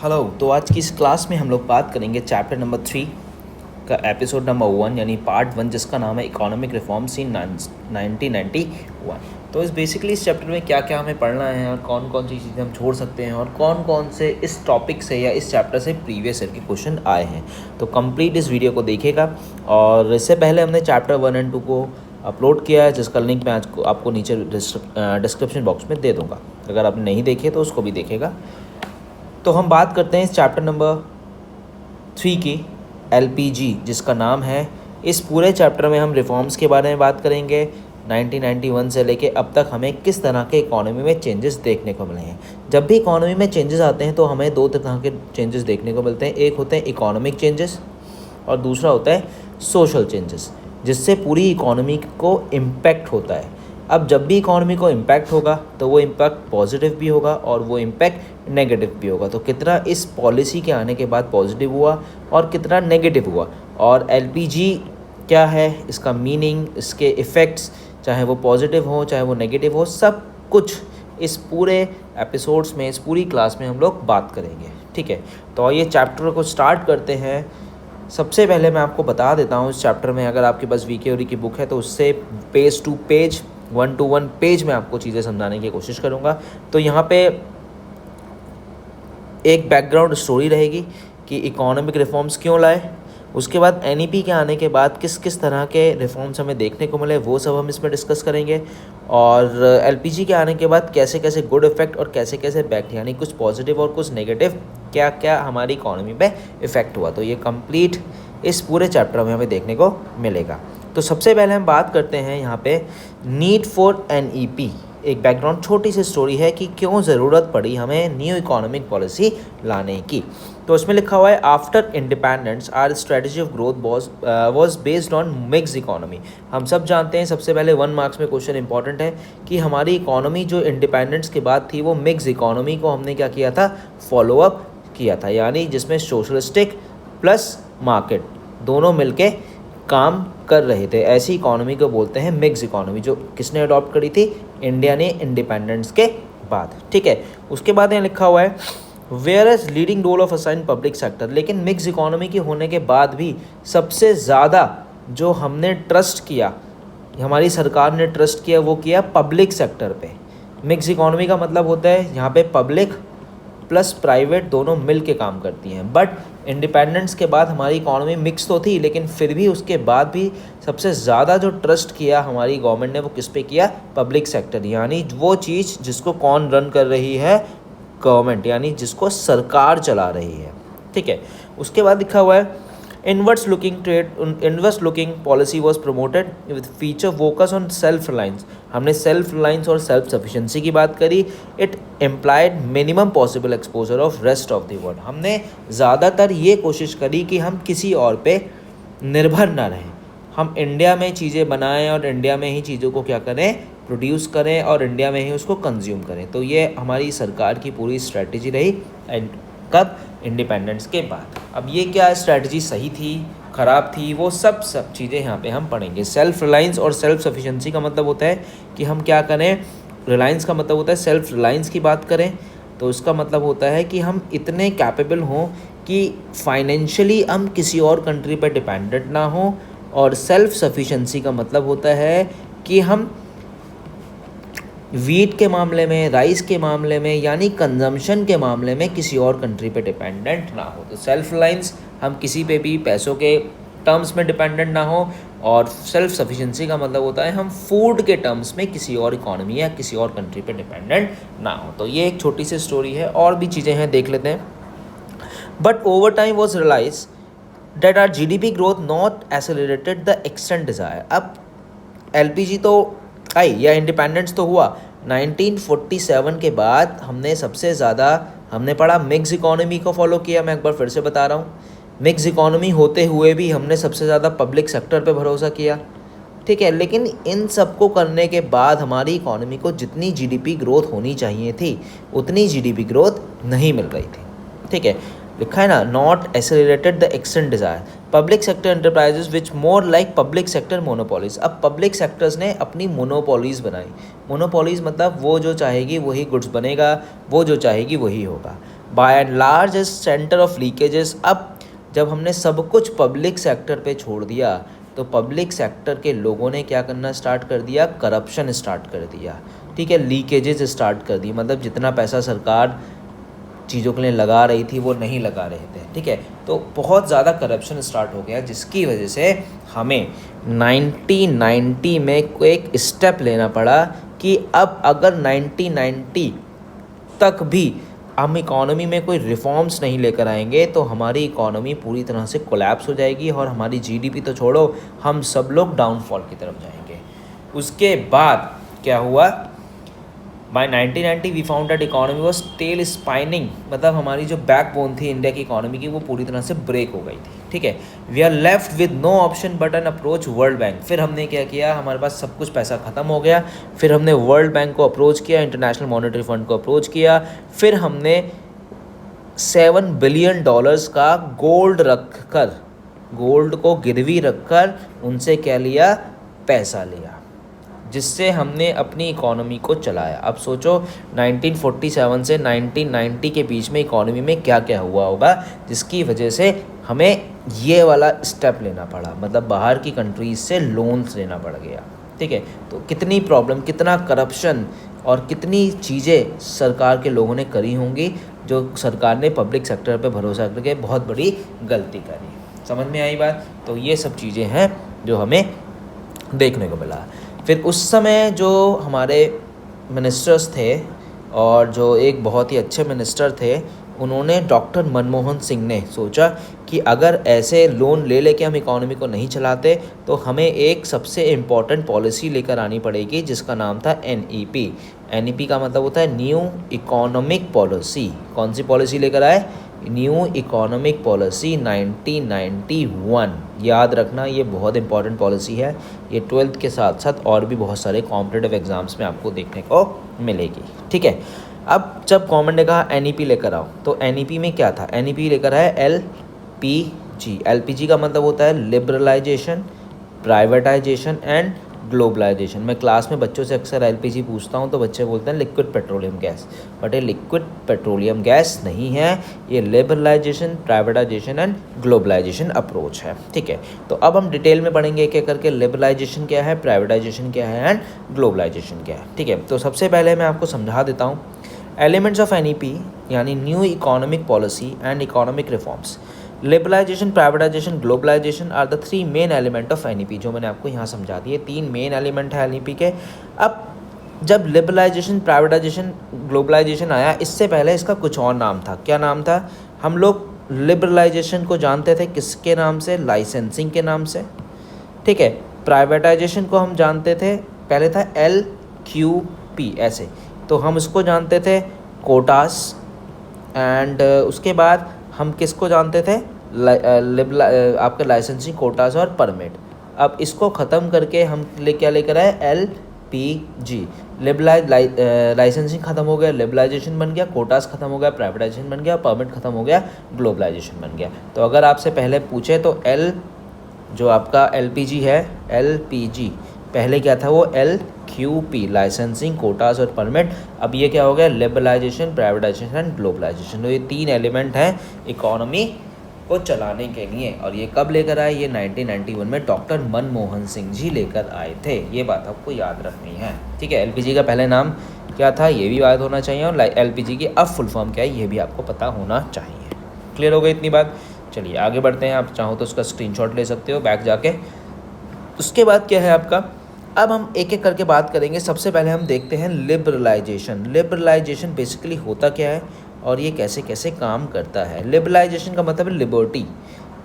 Hello. तो आज की इस क्लास में हम लोग बात करेंगे चैप्टर नंबर 3 का एपिसोड नंबर 1 यानी पार्ट 1, जिसका नाम है इकोनॉमिक रिफॉर्म्स इन 1991। तो इस चैप्टर में क्या क्या हमें पढ़ना है और कौन कौन सी चीज़ें हम छोड़ सकते हैं और कौन कौन से इस टॉपिक से या इस चैप्टर से प्रीवियस ईयर के क्वेश्चन आए हैं। तो कंप्लीट इस वीडियो को देखिएगा। और इससे पहले हमने चैप्टर 1 और 2 को अपलोड किया है, जिसका लिंक मैं आज आपको नीचे डिस्क्रिप्शन बॉक्स में दे दूँगा। अगर आपने नहीं देखे तो उसको भी देखेगा। तो हम बात करते हैं इस चैप्टर नंबर 3 की, एलपीजी, जिसका नाम है। इस पूरे चैप्टर में हम रिफॉर्म्स के बारे में बात करेंगे। 1991 से लेके अब तक हमें किस तरह के इकोनॉमी में चेंजेस देखने को मिले हैं। जब भी इकोनॉमी में चेंजेस आते हैं तो हमें दो तरह के चेंजेस देखने को मिलते हैं। एक होते हैं इकोनॉमिक चेंजेस और दूसरा होता है सोशल चेंजेस, जिससे पूरी इकोनॉमी को इम्पैक्ट होता है। अब जब भी इकोनॉमी को इम्पैक्ट होगा तो वो इम्पैक्ट पॉजिटिव भी होगा और वो इम्पैक्ट नेगेटिव भी होगा। तो कितना इस पॉलिसी के आने के बाद पॉजिटिव हुआ और कितना नेगेटिव हुआ, और एलपीजी क्या है, इसका मीनिंग, इसके इफ़ेक्ट्स, चाहे वो पॉजिटिव हो चाहे वो नेगेटिव हो, सब कुछ इस पूरे एपिसोड्स में, इस पूरी क्लास में हम लोग बात करेंगे। ठीक है, तो ये चैप्टर को स्टार्ट करते हैं। सबसे पहले मैं आपको बता देता हूँ, इस चैप्टर में अगर आपके पास वीके की बुक है तो उससे page to page, 1 to 1 page में आपको चीज़ें समझाने की कोशिश करूँगा। तो यहाँ पे एक बैकग्राउंड स्टोरी रहेगी कि इकोनॉमिक रिफॉर्म्स क्यों लाए, उसके बाद एनईपी के आने के बाद किस किस तरह के रिफॉर्म्स हमें देखने को मिले, वो सब हम इसमें डिस्कस करेंगे। और एलपीजी के आने के बाद कैसे कैसे गुड इफ़ेक्ट और कैसे कैसे बैड, यानी कुछ पॉजिटिव और कुछ नेगेटिव क्या क्या हमारी इकोनॉमी पे इफ़ेक्ट हुआ, तो ये कंप्लीट इस पूरे चैप्टर में हमें देखने को मिलेगा। तो सबसे पहले हम बात करते हैं यहाँ पे नीड फॉर एनईपी। एक बैकग्राउंड छोटी सी स्टोरी है कि क्यों ज़रूरत पड़ी हमें न्यू इकोनॉमिक पॉलिसी लाने की। तो इसमें लिखा हुआ है, after independence our strategy of growth was based on mix economy. हम सब जानते हैं, सबसे पहले 1 मार्क्स में क्वेश्चन इंपॉर्टेंट है कि हमारी इकोनॉमी जो इंडिपेंडेंस के बाद थी वो मिक्स इकोनॉमी को हमने क्या किया था, फॉलोअप किया था, यानी जिसमें सोशलिस्टिक प्लस मार्केट दोनों मिलके काम कर रहे थे। ऐसी इकोनॉमी को बोलते हैं मिक्स इकोनॉमी, जो किसने अडॉप्ट करी थी, इंडिया ने इंडिपेंडेंस के बाद। ठीक है, उसके बाद यहाँ लिखा हुआ है, whereas leading role of assign public sector. लेकिन मिक्स इकोनॉमी की होने के बाद भी सबसे ज़्यादा जो हमने ट्रस्ट किया, हमारी सरकार ने ट्रस्ट किया, वो किया पब्लिक सेक्टर पे। मिक्स इकोनॉमी का मतलब होता है यहाँ पे पब्लिक प्लस प्राइवेट दोनों मिल के काम करती हैं। बट इंडिपेंडेंस के बाद हमारी इकोनॉमी मिक्स तो थी, लेकिन फिर भी उसके बाद भी सबसे ज़्यादा जो ट्रस्ट किया हमारी गवर्नमेंट ने, वो किस पे किया, पब्लिक सेक्टर, यानी वो चीज़ जिसको कौन रन कर रही है, गवर्नमेंट, यानी जिसको सरकार चला रही है। ठीक है, उसके बाद लिखा हुआ है, inwards looking policy was promoted with feature focus on self reliance. हमने सेल्फ रिलायंस और सेल्फ सफिशिएंसी की बात करी। It implied minimum possible exposure of rest of the world. हमने ज़्यादातर ये कोशिश करी कि हम किसी और पे निर्भर ना रहें, हम इंडिया में चीज़ें बनाएं और इंडिया में ही चीज़ों को क्या करें, प्रोड्यूस करें और इंडिया में ही उसको कंज्यूम करें। तो ये हमारी सरकार की पूरी स्ट्रेटजी रही। एंड कब, इंडिपेंडेंस के बाद। अब ये क्या स्ट्रेटजी सही थी, ख़राब थी, वो सब चीज़ें यहाँ पे हम पढ़ेंगे। सेल्फ रिलायंस और सेल्फ सफिशिएंसी का मतलब होता है कि हम क्या करें, रिलायंस का मतलब होता है सेल्फ रिलायंस की बात करें, तो इसका मतलब होता है कि हम इतने कैपेबल हों कि फाइनेंशियली हम किसी और कंट्री पर डिपेंडेंट ना हों। और सेल्फ सफिशिएंसी का मतलब होता है कि हम वीट के मामले में, राइस के मामले में, यानी कंजम्पशन के मामले में किसी और कंट्री पे डिपेंडेंट ना हो। तो सेल्फ रिलायंस, हम किसी पे भी पैसों के टर्म्स में डिपेंडेंट ना हो, और सेल्फ सफिशिएंसी का मतलब होता है हम फूड के टर्म्स में किसी और इकोनॉमी या किसी और कंट्री पे डिपेंडेंट ना हो। तो ये एक छोटी सी स्टोरी है, और भी चीज़ें हैं, देख लेते हैं। But over time was realize that our GDP growth not accelerated the extent desire. अब एलपीजी तो आई या इंडिपेंडेंस तो हुआ, 1947 के बाद हमने सबसे ज़्यादा हमने पढ़ा मिक्स इकोनॉमी को फॉलो किया। मैं एक बार फिर से बता रहा हूँ, मिक्स इकोनॉमी होते हुए भी हमने सबसे ज़्यादा पब्लिक सेक्टर पे भरोसा किया। ठीक है, लेकिन इन सब को करने के बाद हमारी इकोनॉमी को जितनी GDP ग्रोथ होनी चाहिए थी उतनी GDP ग्रोथ नहीं मिल रही थी। ठीक है, लिखा है ना, not accelerated the extent desire, public sector enterprises which more like public sector monopolies. अब पब्लिक सेक्टर्स ने अपनी मोनोपोलीज बनाई। मोनोपोलीज मतलब वो जो चाहेगी वही गुड्स बनेगा, वो जो चाहेगी वही होगा। By and large is centre of leakages. अब जब हमने सब कुछ पब्लिक सेक्टर पे छोड़ दिया तो पब्लिक सेक्टर के लोगों ने क्या करना स्टार्ट कर दिया, करप्शन स्टार्ट कर दिया, ठीक है, लीकेजेस स्टार्ट कर दी, मतलब जितना पैसा सरकार चीज़ों के लिए लगा रही थी वो नहीं लगा रहे थे, ठीक है, तो बहुत ज़्यादा करप्शन स्टार्ट हो गया, जिसकी वजह से हमें 1990 में एक स्टेप लेना पड़ा कि अब अगर 1990 तक भी हम इकॉनमी में कोई रिफॉर्म्स नहीं लेकर आएंगे तो हमारी इकॉनमी पूरी तरह से कोलैप्स हो जाएगी और हमारी जीडीपी तो छोड़ो, हम सब लोग डाउनफॉल की तरफ जाएंगे। उसके बाद क्या हुआ, by 1990 we found that economy was tail spinning, मतलब हमारी जो बैकबोन थी इंडिया की इकोनॉमी की वो पूरी तरह से ब्रेक हो गई थी, ठीक है। We are left with no option but an approach world bank. फिर हमने क्या किया, हमारे पास सब कुछ पैसा ख़त्म हो गया, फिर हमने वर्ल्ड बैंक को अप्रोच किया, इंटरनेशनल मॉनेटरी फंड को अप्रोच किया, फिर हमने $7 बिलियन का गोल्ड रखकर, गोल्ड को गिरवी रखकर उनसे क्या लिया, पैसा लिया, जिससे हमने अपनी इकॉनमी को चलाया। अब सोचो 1947 से 1990 के बीच में इकॉनमी में क्या क्या हुआ होगा, जिसकी वजह से हमें ये वाला स्टेप लेना पड़ा, मतलब बाहर की कंट्रीज से लोन्स लेना पड़ गया, ठीक है। तो कितनी प्रॉब्लम, कितना करप्शन और कितनी चीज़ें सरकार के लोगों ने करी होंगी, जो सरकार ने पब्लिक सेक्टर पे भरोसा करके बहुत बड़ी गलती करी। समझ में आई बात? तो ये सब चीज़ें हैं जो हमें देखने को मिला। फिर उस समय जो हमारे मिनिस्टर्स थे और जो एक बहुत ही अच्छे मिनिस्टर थे, उन्होंने डॉक्टर मनमोहन सिंह ने सोचा कि अगर ऐसे लोन ले लेके हम इकॉनमी को नहीं चलाते तो हमें एक सबसे इम्पॉर्टेंट पॉलिसी लेकर आनी पड़ेगी, जिसका नाम था NEP। NEP का मतलब होता है न्यू इकोनॉमिक पॉलिसी। कौन सी पॉलिसी लेकर आए, न्यू इकोनॉमिक पॉलिसी 1991। याद रखना, ये बहुत इंपॉर्टेंट पॉलिसी है, ये 12th के साथ साथ और भी बहुत सारे कॉम्पिटिटिव एग्जाम्स में आपको देखने को मिलेगी, ठीक है। अब जब गवर्नमेंट ने कहा NEP लेकर आओ, तो NEP में क्या था, NEP लेकर आया LPG। LPG का मतलब होता है लिबरलाइजेशन, प्राइवेटाइजेशन एंड ग्लोबलाइजेशन। मैं क्लास में बच्चों से अक्सर LPG पूछता हूँ तो बच्चे बोलते हैं लिक्विड पेट्रोलियम गैस, बट ये लिक्विड पेट्रोलियम गैस नहीं है, ये liberalisation, privatisation and globalisation approach है, ठीक है। तो अब हम डिटेल में पढ़ेंगे एक एक करके, लिबरलाइजेशन क्या है, प्राइवेटाइजेशन क्या है एंड ग्लोबलाइजेशन क्या है, ठीक है। तो सबसे पहले मैं आपको समझा देता हूँ एलिमेंट्स ऑफ NEP यानी new economic policy and economic reforms. Liberalisation, privatisation, globalisation are the 3 main element of NEP, जो मैंने आपको यहाँ समझा दिए। 3 मेन एलिमेंट है NEP के। अब जब लिबरलाइजेशन, प्राइवेटाइजेशन, ग्लोबलाइजेशन आया, इससे पहले इसका कुछ और नाम था। क्या नाम था? हम लोग लिबरलाइजेशन को जानते थे किसके नाम से, लाइसेंसिंग के नाम से, ठीक है। प्राइवेटाइजेशन को हम जानते थे, पहले था LQP ऐसे, तो हम उसको जानते थे कोटास, एंड उसके बाद हम किसको जानते थे, आपके लाइसेंसिंग, कोटास और परमिट। अब इसको ख़त्म करके हम क्या लेकर आए, LPG। लाइसेंसिंग ख़त्म हो गया, लिबरलाइजेशन बन गया, कोटास ख़त्म हो गया, प्राइवेटाइजेशन बन गया, परमिट ख़त्म हो गया, ग्लोबलाइजेशन बन गया। तो अगर आपसे पहले पूछे तो जो आपका LPG है, LPG पहले क्या था, वो LQP, लाइसेंसिंग, कोटास और परमिट। अब ये क्या हो गया, लिबरलाइजेशन, प्राइवेटाइजेशन एंड ग्लोबलाइजेशन। तो ये 3 एलिमेंट हैं इकोनॉमी को चलाने के लिए, और ये कब लेकर आए, ये 1991 में डॉक्टर मनमोहन सिंह जी लेकर आए थे। ये बात आपको याद रखनी है, ठीक है। LPG का पहले नाम क्या था, ये भी याद होना चाहिए, और LPG की अब फुल फॉर्म क्या है ये भी आपको पता होना चाहिए। क्लियर हो गई इतनी बात? चलिए आगे बढ़ते हैं। आप चाहो तो उसका स्क्रीनशॉट ले सकते हो बैक जाके। उसके बाद क्या है आपका, अब हम एक एक करके बात करेंगे। सबसे पहले हम देखते हैं लिबरलाइजेशन। लिबरलाइजेशन बेसिकली होता क्या है और ये कैसे कैसे काम करता है। लिबरलाइजेशन का मतलब है लिबर्टी।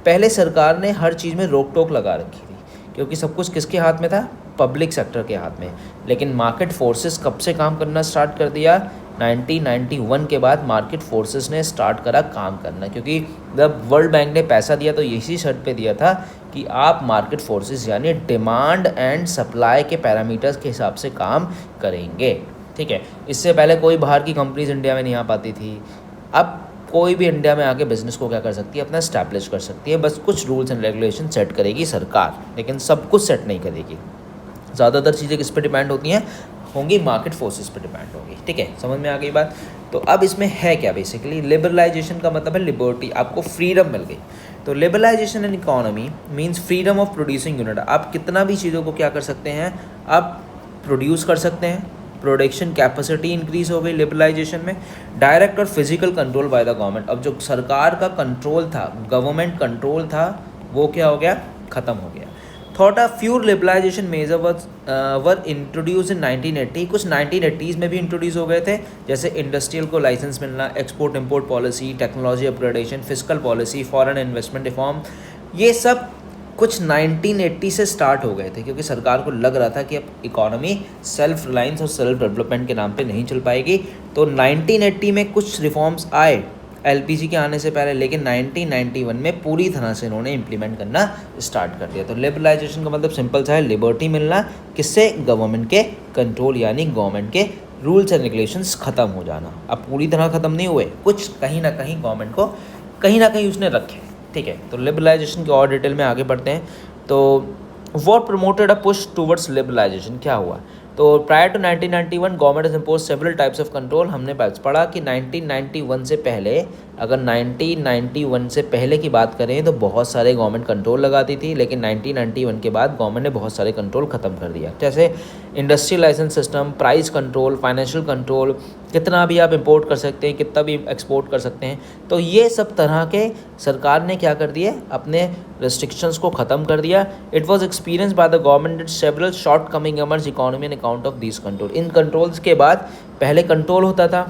पहले सरकार ने हर चीज़ में रोक टोक लगा रखी थी, क्योंकि सब कुछ किसके हाथ में था, पब्लिक सेक्टर के हाथ में। लेकिन मार्केट फोर्सेस कब से काम करना स्टार्ट कर दिया, 1991 के बाद मार्केट फोर्सेस ने स्टार्ट करा काम करना, क्योंकि जब वर्ल्ड बैंक ने पैसा दिया तो इसी शर्त पे दिया था कि आप मार्केट फोर्सेस यानी डिमांड एंड सप्लाई के पैरामीटर्स के हिसाब से काम करेंगे, ठीक है। इससे पहले कोई बाहर की कंपनीज इंडिया में नहीं आ पाती थी। अब कोई भी इंडिया में आके बिजनेस को क्या कर सकती है, अपना एस्टैब्लिश कर सकती है। बस कुछ रूल्स एंड रेगुलेशन सेट करेगी सरकार, लेकिन सब कुछ सेट नहीं करेगी। ज़्यादातर चीज़ें किस पे डिपेंड होती हैं, होंगी मार्केट फोर्सेस पे डिपेंड होगी, ठीक है। समझ में आ गई बात? तो अब इसमें है क्या बेसिकली, लिबरलाइजेशन का मतलब है लिबर्टी, आपको फ्रीडम मिल गई। तो liberalisation in economy means freedom of producing unit, आप कितना भी चीज़ों को क्या कर सकते हैं, आप प्रोड्यूस कर सकते हैं, प्रोडक्शन कैपेसिटी इंक्रीज हो गई लिबरलाइजेशन में। डायरेक्ट और physical control by the government, अब जो सरकार का कंट्रोल था, गवर्नमेंट कंट्रोल था, वो क्या हो गया, ख़त्म हो गया। Thought of few liberalisation measure were introduced in 1980, कुछ 1980s में भी इंट्रोड्यूस हो गए थे, जैसे इंडस्ट्रियल को लाइसेंस मिलना, export import policy, technology upgradation, physical policy, foreign investment reform, ये सब कुछ 1980 से स्टार्ट हो गए थे, क्योंकि सरकार को लग रहा था कि अब इकोनॉमी सेल्फ रिलायंस और सेल्फ डेवलपमेंट के नाम पे नहीं चल पाएगी। तो 1980 में कुछ रिफॉर्म्स आए एलपीजी के आने से पहले, लेकिन 1991 में पूरी तरह से इन्होंने इम्प्लीमेंट करना स्टार्ट कर दिया। तो लिबरलाइजेशन का मतलब सिंपल सा है, लिबर्टी मिलना, किससे, गवर्नमेंट के कंट्रोल, यानी गवर्नमेंट के रूल्स एंड रेगुलेशंस ख़त्म हो जाना। अब पूरी तरह ख़त्म नहीं हुए, कुछ कहीं ना कहीं गवर्नमेंट को कहीं ना कहीं उसने रखे, ठीक है। तो लिबरलाइजेशन के और डिटेल में आगे बढ़ते हैं। तो what promoted a push towards liberalisation, क्या हुआ, तो prior to 1991 government has impose several types of control. हमने पढ़ा कि 1991 से पहले, अगर 1991 से पहले की बात करें तो बहुत सारे गवर्नमेंट कंट्रोल लगाती थी, लेकिन 1991 के बाद गवर्नमेंट ने बहुत सारे कंट्रोल ख़त्म कर दिया, जैसे industrial licence system, price control, financial control, कितना भी आप इंपोर्ट कर सकते हैं, कितना भी एक्सपोर्ट कर सकते हैं। तो ये सब तरह के सरकार ने क्या कर दिए, अपने रेस्ट्रिक्शंस को ख़त्म कर दिया। It was experience by the government several short coming emerge economy an account of this control. In controls के बाद पहले कंट्रोल होता था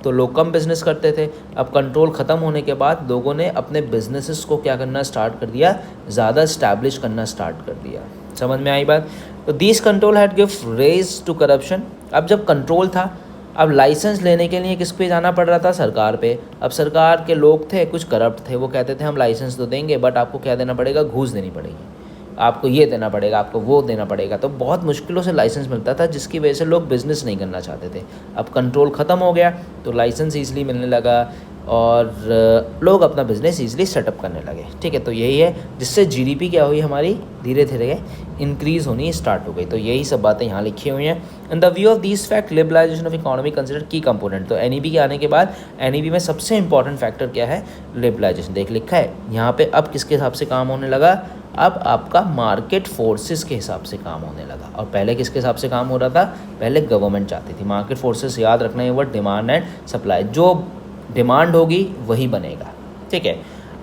तो लोग कम बिजनेस करते थे, अब कंट्रोल ख़त्म होने के बाद लोगों ने अपने बिजनेसेस को क्या करना स्टार्ट कर दिया, ज़्यादा इस्टेब्लिश करना स्टार्ट कर दिया। समझ में आई बात। तो this control had give rise to corruption. अब जब कंट्रोल था, अब लाइसेंस लेने के लिए किस पे जाना पड़ रहा था, सरकार पे। अब सरकार के लोग थे कुछ करप्ट थे, वो कहते थे हम लाइसेंस तो देंगे बट आपको क्या देना पड़ेगा, घूस देनी पड़ेगी, आपको ये देना पड़ेगा, आपको वो देना पड़ेगा। तो बहुत मुश्किलों से लाइसेंस मिलता था, जिसकी वजह से लोग बिज़नेस नहीं करना चाहते थे। अब कंट्रोल ख़त्म हो गया तो लाइसेंस ईजिली मिलने लगा और लोग अपना बिज़नेस ईजिली सेटअप करने लगे, ठीक है। तो यही है जिससे जीडीपी क्या हुई हमारी, धीरे धीरे इंक्रीज़ होनी स्टार्ट हो गई। तो यही सब बातें यहाँ लिखी हुई हैं। In the view of this fact liberalisation of economy consider key component. तो एनईपी के आने के बाद एनईपी में सबसे इंपॉर्टेंट फैक्टर क्या है, लिबरलाइजेशन। देख लिखा है यहाँ पे। अब किसके हिसाब से काम होने लगा, अब आपका मार्केट फोर्सेस के हिसाब से काम होने लगा। और पहले किसके हिसाब से काम हो रहा था, पहले गवर्नमेंट चाहती थी। मार्केट फोर्सेस याद रखना है वर्ड, डिमांड एंड सप्लाई, जो डिमांड होगी वही बनेगा, ठीक है।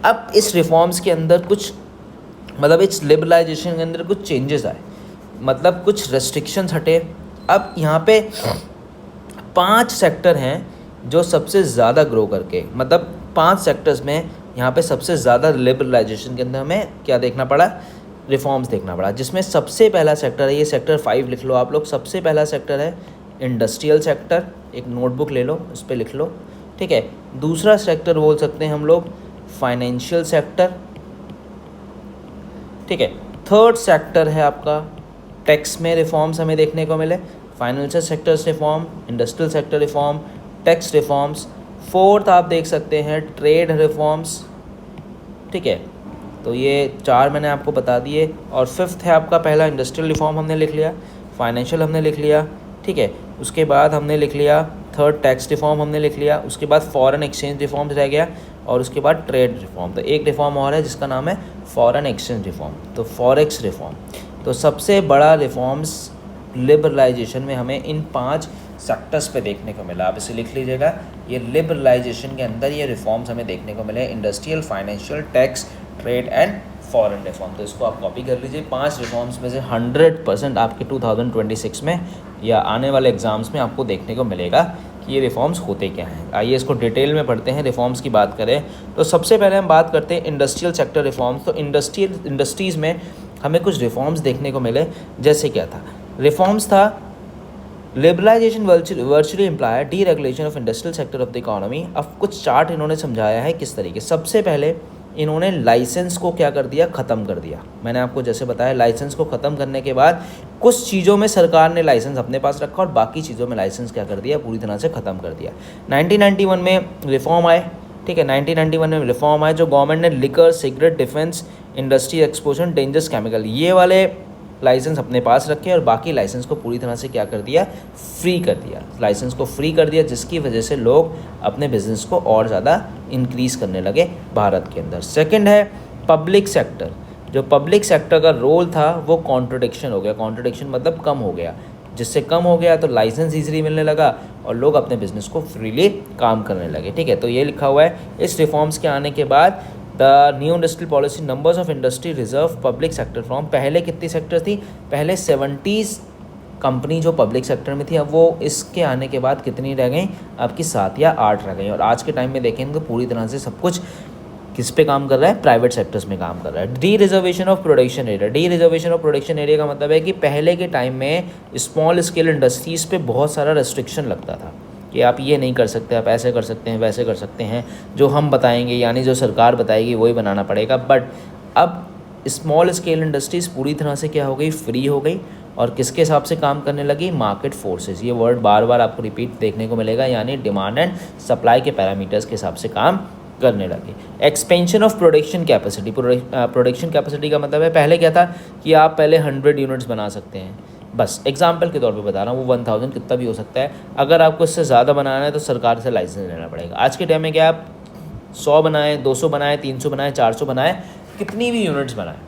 अब इस रिफॉर्म्स के अंदर कुछ मतलब इस लिबरलाइजेशन के अंदर कुछ चेंजेस आए, मतलब कुछ रेस्ट्रिक्शंस हटे। अब यहाँ पे 5 सेक्टर हैं जो सबसे ज़्यादा ग्रो करके, मतलब 5 सेक्टर्स में यहाँ पे सबसे ज़्यादा लिबरलाइजेशन के अंदर हमें क्या देखना पड़ा, रिफॉर्म्स देखना पड़ा। जिसमें सबसे पहला सेक्टर है, ये सेक्टर 5 लिख लो आप लोग। सबसे पहला सेक्टर है इंडस्ट्रियल सेक्टर, एक नोटबुक ले लो, उस पर लिख लो, ठीक है। दूसरा सेक्टर बोल सकते हैं हम लोग फाइनेंशियल सेक्टर, ठीक है। थर्ड सेक्टर है आपका टैक्स में रिफॉर्म्स हमें देखने को मिले, financial sector reform, industrial sector reform, tax reforms. Fourth आप देख सकते हैं ट्रेड रिफॉर्म्स, ठीक है। तो ये 4 मैंने आपको बता दिए। और फिफ्थ है आपका पहला इंडस्ट्रियल रिफॉर्म हमने लिख लिया, फाइनेंशियल हमने लिख लिया, ठीक है। उसके बाद हमने लिख लिया थर्ड टैक्स रिफॉर्म हमने लिख लिया, उसके बाद फॉरेन एक्सचेंज रिफॉर्म्स रह गया, और उसके बाद ट्रेड रिफॉर्म। तो एक रिफॉर्म और है जिसका नाम है फॉरेन एक्सचेंज रिफॉर्म, तो फॉरेक्स रिफॉर्म। तो सबसे बड़ा रिफॉर्म्स लिबरलाइजेशन में हमें इन 5 सेक्टर्स पे देखने को मिला। आप इसे लिख लीजिएगा, ये लिबरलाइजेशन के अंदर ये रिफॉर्म्स हमें देखने को मिले, industrial, financial, tax, trade and foreign reform. तो इसको आप कॉपी कर लीजिए। 5 रिफॉर्म्स में से 100% आपके 2026 में या आने वाले एग्जाम्स में आपको देखने को मिलेगा कि ये रिफॉर्म्स होते क्या हैं। आइए इसको डिटेल में पढ़ते हैं। रिफॉर्म्स की बात करें तो सबसे पहले हम बात करते हैं इंडस्ट्रियल सेक्टर रिफॉर्म्स। तो इंडस्ट्रीज़ में हमें कुछ रिफॉर्म्स देखने को मिले। जैसे क्या था, रिफॉर्म्स था liberalisation virtually imply deregulation of industrial sector of the economy. अब कुछ चार्ट इन्होंने समझाया है किस तरीके। सबसे पहले इन्होंने लाइसेंस को क्या कर दिया, ख़त्म कर दिया। मैंने आपको जैसे बताया, लाइसेंस को ख़त्म करने के बाद कुछ चीज़ों में सरकार ने लाइसेंस अपने पास रखा और बाकी चीज़ों में लाइसेंस क्या कर दिया, पूरी तरह से ख़त्म कर दिया। 1991 में रिफॉर्म आए, ठीक है। 1991 में रिफॉर्म आए जो गवर्नमेंट ने liquor, cigarette, defence, industry exposure, dangerous chemical, ये वाले लाइसेंस अपने पास रखे और बाकी लाइसेंस को पूरी तरह से क्या कर दिया, फ्री कर दिया, लाइसेंस को फ्री कर दिया, जिसकी वजह से लोग अपने बिजनेस को और ज़्यादा इंक्रीज़ करने लगे भारत के अंदर। सेकंड है पब्लिक सेक्टर। जो पब्लिक सेक्टर का रोल था वो कॉन्ट्रडिक्शन हो गया, कॉन्ट्रडिक्शन मतलब कम हो गया, जिससे कम हो गया तो लाइसेंस ईजिली मिलने लगा और लोग अपने बिजनेस को फ्रीली काम करने लगे। ठीक है, तो ये लिखा हुआ है इस रिफॉर्म्स के आने के बाद the new industrial policy numbers of industry reserve public sector from, पहले कितनी सेक्टर थी, पहले 70 कंपनी जो पब्लिक सेक्टर में थी, अब वो इसके आने के बाद कितनी रह गई, आपकी 7 या 8 रह गई। और आज के टाइम में देखेंगे तो पूरी तरह से सब कुछ किस पे काम कर रहा है, प्राइवेट सेक्टर्स में काम कर रहा है। D reservation of production area, D reservation of production area का मतलब है कि पहले के टाइम में स्मॉल स्केल इंडस्ट्रीज़ पे बहुत सारा रेस्ट्रिक्शन लगता था कि आप ये नहीं कर सकते, आप ऐसे कर सकते हैं, वैसे कर सकते हैं, जो हम बताएंगे यानी जो सरकार बताएगी वही बनाना पड़ेगा। बट अब स्मॉल स्केल इंडस्ट्रीज़ पूरी तरह से क्या हो गई, फ्री हो गई और किसके हिसाब से काम करने लगी, मार्केट फोर्सेस। ये वर्ड बार बार आपको रिपीट देखने को मिलेगा, यानी डिमांड एंड सप्लाई के पैरामीटर्स के हिसाब से काम करने लगे। Expansion of production capacity, production capacity का मतलब है पहले क्या था कि आप पहले 100 यूनिट्स बना सकते हैं, बस एग्जाम्पल के तौर पे बता रहा हूँ, वो 1000 कितना भी हो सकता है। अगर आपको इससे ज़्यादा बनाना है तो सरकार से लाइसेंस लेना पड़ेगा। आज के टाइम में क्या आप 100 बनाएं, 200 बनाएं, 300 बनाएं, 400 बनाएं, कितनी भी यूनिट्स बनाएं,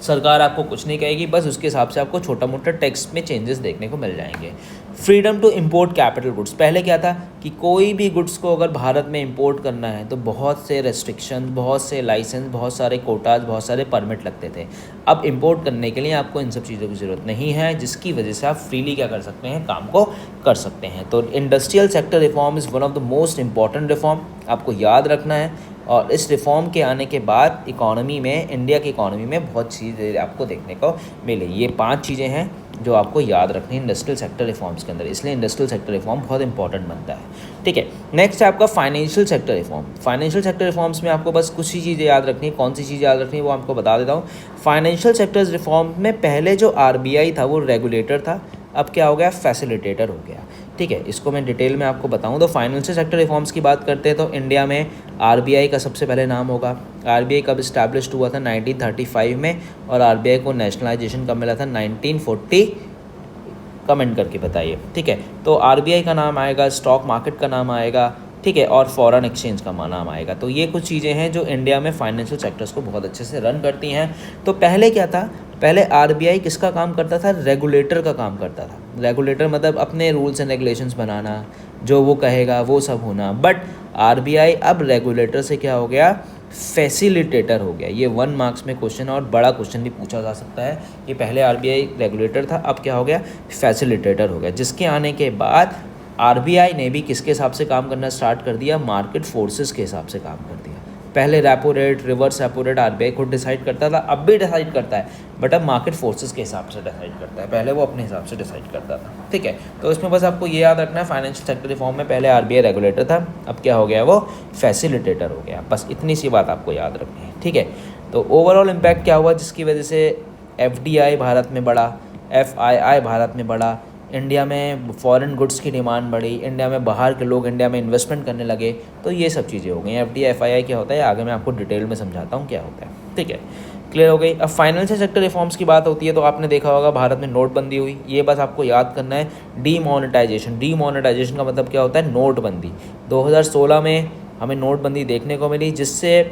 सरकार आपको कुछ नहीं कहेगी, बस उसके हिसाब से आपको छोटा मोटा टैक्स में चेंजेस देखने को मिल जाएंगे। Freedom to import capital goods, पहले क्या था कि कोई भी गुड्स को अगर भारत में इंपोर्ट करना है तो बहुत से रेस्ट्रिक्शन, बहुत से लाइसेंस, बहुत सारे कोटाज, बहुत सारे परमिट लगते थे। अब इंपोर्ट करने के लिए आपको इन सब चीज़ों की ज़रूरत नहीं है, जिसकी वजह से आप फ्रीली क्या कर सकते हैं, काम को कर सकते हैं। तो industrial sector reform is one of the most important reform, आपको याद रखना है। और इस रिफॉर्म के आने के बाद इकॉनमी में, इंडिया की इकॉनमी में बहुत चीज़ें आपको देखने को मिले। ये 5 चीज़ें हैं जो आपको याद रखनी है इंडस्ट्रियल सेक्टर रिफॉर्म्स के अंदर, इसलिए इंडस्ट्रियल सेक्टर रिफॉर्म बहुत इंपॉर्टेंट बनता है। ठीक है, नेक्स्ट है आपका financial sector reform. Financial sector reforms में आपको बस कुछ ही चीज़ें याद रखनी है। कौन सी चीज़ याद रखनी है वो आपको बता देता हूँ। फाइनेंशियल सेक्टर्स रिफॉर्म में पहले जो RBI था वो रेगुलेटर था, अब क्या हो गया, फैसिलिटेटर हो गया। ठीक है, इसको मैं डिटेल में आपको बताऊं तो फाइनेंशियल सेक्टर रिफॉर्म्स की बात करते हैं तो इंडिया में RBI का सबसे पहले नाम होगा। RBI कब इस्टेब्लिश्ड हुआ था, 1935 में, और RBI को नेशनलाइजेशन कब मिला था, 1940। कमेंट करके बताइए। ठीक है, तो RBI का नाम आएगा, स्टॉक मार्केट का नाम आएगा, ठीक है, और फॉरेन एक्सचेंज का नाम आएगा। तो ये कुछ चीज़ें हैं जो इंडिया में फाइनेंशियल सेक्टर्स को बहुत अच्छे से रन करती हैं। तो पहले क्या था, पहले RBI किसका काम करता था, रेगुलेटर का काम करता था। रेगुलेटर मतलब अपने रूल्स एंड रेगुलेशंस बनाना, जो वो कहेगा वो सब होना। बट RBI अब रेगुलेटर से क्या हो गया, फैसिलिटेटर हो गया। ये 1 मार्क्स में क्वेश्चन और बड़ा क्वेश्चन भी पूछा जा सकता है कि पहले RBI रेगुलेटर था, अब क्या हो गया, फैसिलिटेटर हो गया। जिसके आने के बाद RBI ने भी किसके हिसाब से काम करना स्टार्ट कर दिया, मार्केट फोर्सेस के हिसाब से काम कर दिया। पहले repo rate, reverse repo rate RBI खुद डिसाइड करता था, अब भी डिसाइड करता है, बट अब मार्केट फोर्सेस के हिसाब से डिसाइड करता है, पहले वो अपने हिसाब से डिसाइड करता था। ठीक है, तो इसमें बस आपको ये याद रखना है, फाइनेंशियल सेक्टर रिफॉर्म में पहले RBI रेगुलेटर था, अब क्या हो गया, वो फैसिलिटेटर हो गया। बस इतनी सी बात आपको याद रखनी है। ठीक है, तो ओवरऑल इम्पैक्ट क्या हुआ, जिसकी वजह से FDI भारत में बढ़ा, FII भारत में बढ़ा, इंडिया में फॉरेन गुड्स की डिमांड बढ़ी, इंडिया में बाहर के लोग इंडिया में इन्वेस्टमेंट करने लगे। तो ये सब चीज़ें हो गई। FDI FII क्या होता है आगे मैं आपको डिटेल में समझाता हूँ क्या होता है। ठीक है, क्लियर हो गई। अब फाइनेंशियल सेक्टर रिफॉर्म्स की बात होती है तो आपने देखा होगा भारत में नोटबंदी हुई। ये बस आपको याद करना है, डीमोनेटाइजेशन। डीमोनेटाइजेशन का मतलब क्या होता है, नोटबंदी। 2016 में हमें नोटबंदी देखने को मिली, जिससे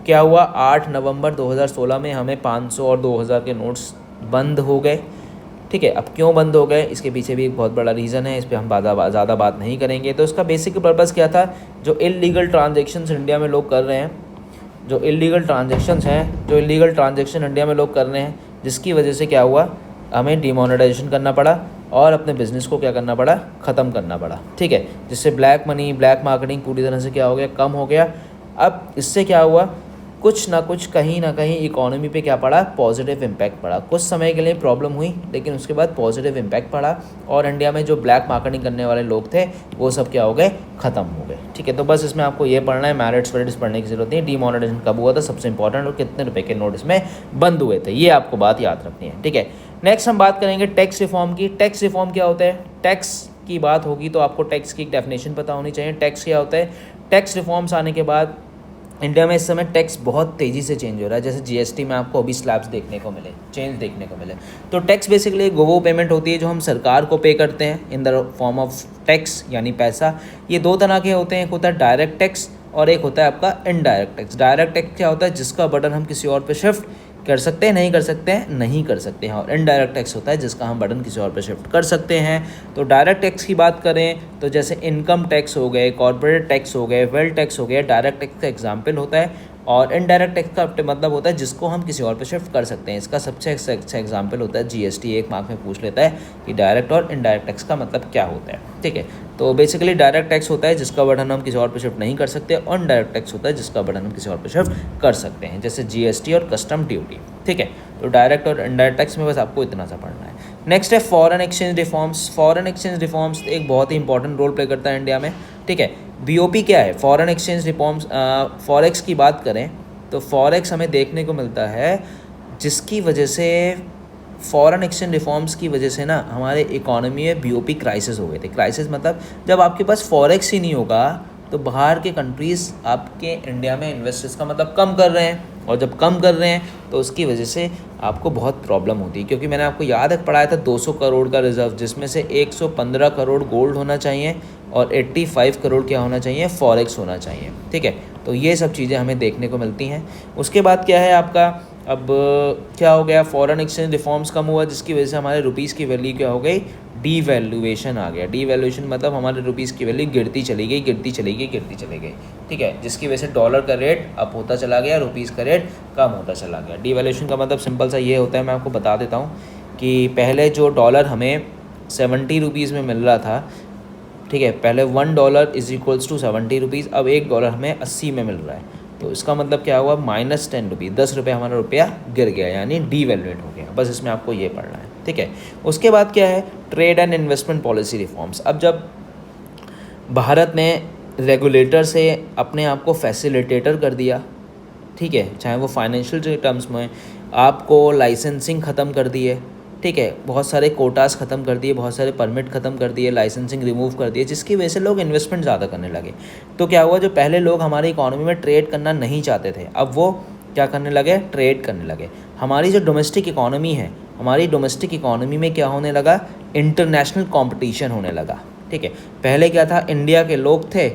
क्या हुआ, 8 नवंबर 2016 में हमें 500 और 2000 के नोट्स बंद हो गए। ठीक है, अब क्यों बंद हो गए, इसके पीछे भी एक बहुत बड़ा रीज़न है, इस पर हम ज़्यादा बात नहीं करेंगे। तो इसका बेसिक पर्पज़ क्या था, जो इलीगल ट्रांजैक्शंस इंडिया में लोग कर रहे हैं, जो इलीगल ट्रांजैक्शन इंडिया में लोग कर रहे हैं, जिसकी वजह से क्या हुआ, हमें डिमोनेटाइजेशन करना पड़ा और अपने बिज़नेस को क्या करना पड़ा, ख़त्म करना पड़ा। ठीक है, जिससे ब्लैक मनी, ब्लैक मार्केटिंग पूरी तरह से क्या हो गया, कम हो गया। अब इससे क्या हुआ, कुछ ना कुछ कहीं ना कहीं इकोनॉमी पे क्या पड़ा, पॉजिटिव इम्पैक्ट पड़ा। कुछ समय के लिए प्रॉब्लम हुई, लेकिन उसके बाद पॉजिटिव इम्पैक्ट पड़ा और इंडिया में जो ब्लैक मार्केटिंग करने वाले लोग थे वो सब क्या हो गए, ख़त्म हो गए। ठीक है, तो बस इसमें आपको ये पढ़ना है, मेरिट्स वेरिट्स पढ़ने की जरूरत नहीं। डीमोनेटाइजेशन कब हुआ था, सबसे इंपॉर्टेंट, और कितने रुपए के नोट इसमें बंद हुए थे, ये आपको बात याद रखनी है। ठीक है, नेक्स्ट हम बात करेंगे टैक्स रिफॉर्म की। टैक्स रिफॉर्म क्या होता है, टैक्स की बात होगी तो आपको टैक्स की डेफिनेशन पता होनी चाहिए। टैक्स क्या होता है, टैक्स रिफॉर्म्स आने के बाद इंडिया में इस समय टैक्स बहुत तेज़ी से चेंज हो रहा है। जैसे जीएसटी में आपको अभी स्लैब्स देखने को मिले, चेंज देखने को मिले। तो टैक्स बेसिकली वो पेमेंट होती है जो हम सरकार को पे करते हैं in the form of tax, यानी पैसा। ये दो तरह के होते हैं, एक होता है डायरेक्ट टैक्स और एक होता है आपका इनडायरेक्ट टैक्स। डायरेक्ट टैक्स क्या होता है, जिसका बर्डन हम किसी और पे शिफ्ट कर सकते हैं, नहीं कर सकते हैं, नहीं कर सकते हैं। और इनडायरेक्ट टैक्स होता है जिसका हम बर्डन किसी और पे शिफ्ट कर सकते हैं। तो डायरेक्ट टैक्स की बात करें तो जैसे इनकम टैक्स हो गए, कॉर्पोरेट टैक्स हो गए, वेल्थ टैक्स हो गया, डायरेक्ट टैक्स का एग्जाम्पल होता है। और इनडायरेक्ट टैक्स का मतलब होता है जिसको हम किसी और पे शिफ्ट कर सकते हैं। इसका सबसे अच्छा एग्जाम्पल होता है जीएसटी। एक मार्क में पूछ लेता है कि डायरेक्ट और इनडायरेक्ट टैक्स का मतलब क्या होता है, ठीक है। तो बेसिकली डायरेक्ट टैक्स होता है जिसका बर्डन हम किसी और पे शिफ्ट नहीं कर सकते, और इनडायरेक्ट टैक्स होता है जिसका बर्डन हम किसी और पे शिफ्ट कर सकते हैं, जैसे जीएसटी और कस्टम ड्यूटी, ठीक है। तो डायरेक्ट और इनडायरेक्ट टैक्स में बस आपको इतना सा पढ़ना है। नेक्स्ट है foreign exchange reforms. Foreign exchange reforms एक बहुत ही इंपॉर्टेंट रोल प्ले करता है इंडिया में, ठीक है। बीओपी क्या है, फॉरेन एक्सचेंज रिफॉर्म्स। फॉरेक्स की बात करें तो फॉरेक्स हमें देखने को मिलता है जिसकी वजह से, फॉरेन एक्सचेंज रिफॉर्म्स की वजह से ना हमारे इकोनॉमी में बीओपी क्राइसिस हो गए थे। क्राइसिस मतलब जब आपके पास फॉरेक्स ही नहीं होगा तो बाहर के कंट्रीज़ आपके इंडिया में इन्वेस्टर्स का मतलब कम कर रहे हैं, और जब कम कर रहे हैं तो उसकी वजह से आपको बहुत प्रॉब्लम होती है। क्योंकि मैंने आपको याद है पढ़ाया था 200 करोड़ का रिजर्व, जिसमें से 115 करोड़ गोल्ड होना चाहिए और 85 करोड़ क्या होना चाहिए, फॉरेक्स होना चाहिए, ठीक है। तो ये सब चीज़ें हमें देखने को मिलती हैं। उसके बाद क्या है आपका, अब क्या हो गया, फॉरेन एक्सचेंज रिफॉर्म्स कम हुआ जिसकी वजह से हमारे रुपीज़ की वैल्यू क्या हो गई, डीवैल्यूएशन आ गया। डीवैल्यूएशन मतलब हमारे रुपीज़ की वैल्यू गिरती चली गई, गिरती चली गई, गिरती चली गई, ठीक है। जिसकी वजह से डॉलर का रेट अप होता चला गया, रुपीज़ का रेट कम होता चला गया। डीवैल्यूएशन का मतलब सिंपल सा ये होता है, मैं आपको बता देता हूँ कि पहले जो डॉलर हमें 70 रुपीज़ में मिल रहा था, ठीक है, पहले $1 इज इक्वल्स टू 70 रुपीज़, अब $1 हमें 80 में मिल रहा है। तो इसका मतलब क्या हुआ, -10 रुपये, 10 रुपये हमारा रुपया गिर गया, यानी डीवैल्यूएट हो गया। बस इसमें आपको ये पढ़ना है, ठीक है। उसके बाद क्या है, trade and investment policy reforms. अब जब भारत ने रेगुलेटर से अपने आप को फैसिलिटेटर कर दिया, ठीक है, चाहे वो फाइनेंशियल टर्म्स में, आपको लाइसेंसिंग ख़त्म कर दी है, ठीक है, बहुत सारे कोटास ख़त्म कर दिए, बहुत सारे परमिट ख़त्म कर दिए, लाइसेंसिंग रिमूव कर दिए, जिसकी वजह से लोग इन्वेस्टमेंट ज़्यादा करने लगे। तो क्या हुआ, जो पहले लोग हमारी इकोनॉमी में ट्रेड करना नहीं चाहते थे, अब वो क्या करने लगे, ट्रेड करने लगे। हमारी जो डोमेस्टिक इकोनॉमी है, हमारी डोमेस्टिक इकोनॉमी में क्या होने लगा, इंटरनेशनल कॉम्पिटिशन होने लगा, ठीक है। पहले क्या था, इंडिया के लोग थे,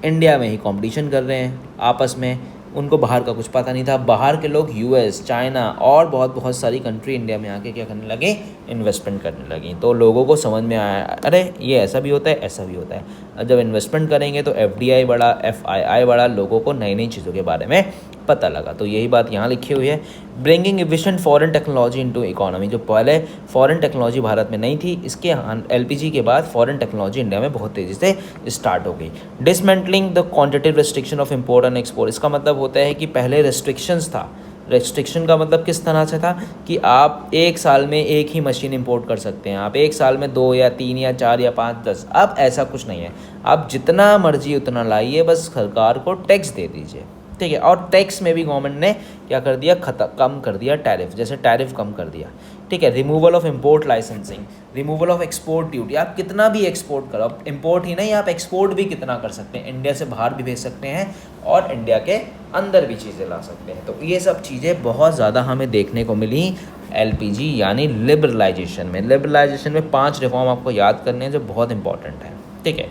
इंडिया में ही कॉम्पिटिशन कर रहे हैं आपस में, उनको बाहर का कुछ पता नहीं था। बाहर के लोग यूएस, चाइना और बहुत सारी कंट्री इंडिया में आके क्या करने लगे, इन्वेस्टमेंट करने लगी। तो लोगों को समझ में आया, अरे ये ऐसा भी होता है, ऐसा भी होता है। जब इन्वेस्टमेंट करेंगे तो एफडीआई बढ़ा, एफआईआई बढ़ा, लोगों को नई नई चीज़ों के बारे में पता लगा। तो यही बात यहाँ लिखी हुई है, bringing efficient foreign technology into economy. जो पहले फॉरेन टेक्नोलॉजी भारत में नहीं थी, इसके एलपीजी के बाद फॉरेन टेक्नोलॉजी इंडिया में बहुत तेज़ी से स्टार्ट हो गई। Dismantling the quantitative restriction of import and export. इसका मतलब होता है कि पहले रेस्ट्रिक्शंस था। रेस्ट्रिक्शन का मतलब किस तरह से था कि आप एक साल में एक ही मशीन इंपोर्ट कर सकते हैं, आप एक साल में 2 या 3 या 4 या 5 10। अब ऐसा कुछ नहीं है, आप जितना मर्जी उतना लाइए, बस सरकार को टैक्स दे दीजिए, ठीक है। और टैक्स में भी गवर्नमेंट ने क्या कर दिया, कम कर दिया टैरिफ, जैसे टैरिफ कम कर दिया, ठीक है। Removal of import licensing, removal of export duty. आप कितना भी एक्सपोर्ट करो, इंपोर्ट ही नहीं, आप एक्सपोर्ट भी कितना कर सकते हैं, इंडिया से बाहर भी भेज सकते हैं और इंडिया के अंदर भी चीज़ें ला सकते हैं। तो ये सब चीज़ें बहुत ज़्यादा हमें देखने को मिली एलपीजी यानी लिबरलाइजेशन में। लिबरलाइजेशन में 5 रिफॉर्म आपको याद करने हैं जो बहुत इंपॉर्टेंट है, ठीक है।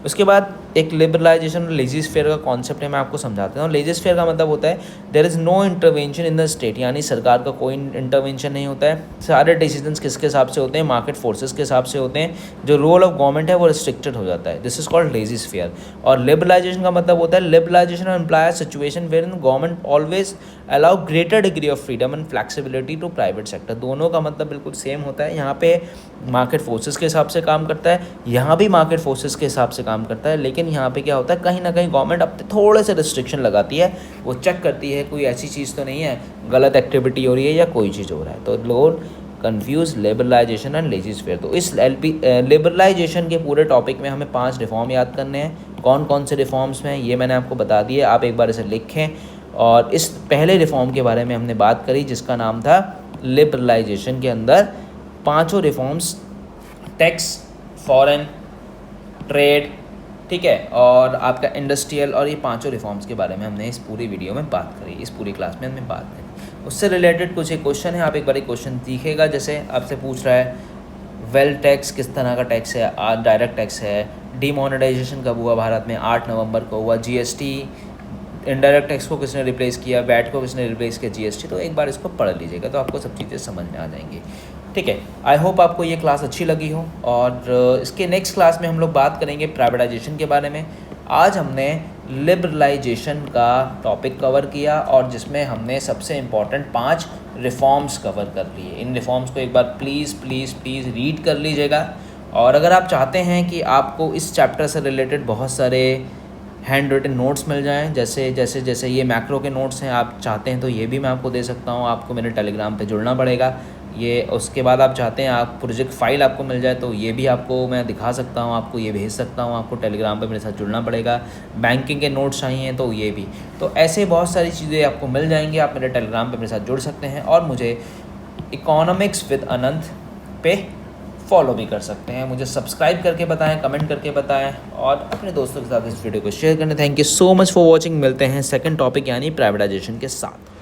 उसके बाद एक लिबरलाइजेशन और लेजिस फेयर का कॉन्सेप्ट है, मैं आपको समझाता हूँ। लेजिस फेयर का मतलब होता है there is no intervention in the state, यानी सरकार का कोई इंटरवेंशन नहीं होता है। सारे डिसीजंस किसके हिसाब से होते हैं, मार्केट फोर्सेस के हिसाब से होते हैं। जो रोल ऑफ गवर्नमेंट है वो रिस्ट्रिक्टेड हो जाता है, this is called laissez faire. और लिबरलाइजेशन का मतलब होता है, liberalisation implies situation where in government always allow greater degree of freedom and flexibility to private sector. दोनों का मतलब बिल्कुल सेम होता है। यहाँ पे मार्केट फोर्सेस के हिसाब से काम करता है, यहाँ भी मार्केट फोर्सेस के हिसाब से काम करता है, लेकिन यहाँ पे क्या होता है, कहीं ना कहीं गवर्नमेंट अपने थोड़े से रिस्ट्रिक्शन लगाती है, वो चेक करती है कोई ऐसी चीज़ तो नहीं है, गलत एक्टिविटी हो रही है या कोई चीज़ हो रहा है। तो लोग कंफ्यूज लिबरलाइजेशन एंड लेजिस फेयर। तो इस लिबरलाइजेशन के पूरे टॉपिक में हमें 5 रिफॉर्म याद करने हैं। कौन कौन से रिफॉर्म्स हैं ये मैंने आपको बता दिया, आप एक बार इसे लिखें। और इस पहले रिफॉर्म के बारे में हमने बात करी जिसका नाम था लिबरलाइजेशन। के अंदर 5 रिफॉर्म्स, टैक्स, फॉरेन, ट्रेड, ठीक है। और आपका इंडस्ट्रियल और ये पांचों रिफॉर्म्स के बारे में हमने इस पूरी वीडियो में बात करी, इस पूरी क्लास में हमने बात करी। उससे रिलेटेड कुछ एक क्वेश्चन है, आप एक बार एक क्वेश्चन दिखेगा। जैसे आपसे पूछ रहा है वेल्थ टैक्स किस तरह का टैक्स है, डायरेक्ट टैक्स है, डीमोनेटाइजेशन कब हुआ भारत में, 8 नवंबर को हुआ, जीएसटी इनडायरेक्ट टैक्स को किसने रिप्लेस किया, वैट को किसने रिप्लेस किया, जीएसटी। तो एक बार इसको पढ़ लीजिएगा तो आपको सब चीज़ें समझ में आ जाएंगी। ठीक है, आई होप आपको ये क्लास अच्छी लगी हो। और इसके नेक्स्ट क्लास में हम लोग बात करेंगे प्राइवेटाइजेशन के बारे में। आज हमने लिबरलाइजेशन का टॉपिक कवर किया और जिसमें हमने सबसे इम्पॉर्टेंट 5 रिफॉर्म्स कवर कर लिए। इन रिफॉर्म्स को एक बार प्लीज़ प्लीज़ प्लीज़ रीड कर लीजिएगा। और अगर आप चाहते हैं कि आपको इस चैप्टर से रिलेटेड बहुत सारे हैंड रिटन नोट्स मिल जाएं, जैसे ये मैक्रो के नोट्स हैं, आप चाहते हैं तो ये भी मैं आपको दे सकता हूँ। आपको मेरे टेलीग्राम पे जुड़ना पड़ेगा। ये उसके बाद आप चाहते हैं आप प्रोजेक्ट फाइल आपको मिल जाए तो ये भी आपको मैं दिखा सकता हूँ, आपको ये भेज सकता हूँ। आपको टेलीग्राम पे मेरे साथ जुड़ना पड़ेगा। बैंकिंग के नोट्स चाहिए तो ये भी, तो ऐसे बहुत सारी चीज़ें आपको मिल जाएंगी। आप मेरे टेलीग्राम पे मेरे साथ जुड़ सकते हैं और मुझे इकोनॉमिक्स विद अनंत पे फॉलो भी कर सकते हैं। मुझे सब्सक्राइब करके बताएं, कमेंट करके बताएं और अपने दोस्तों के साथ इस वीडियो को शेयर करें। Thank you so much for watching. मिलते हैं सेकंड टॉपिक यानी प्राइवेटाइजेशन के साथ।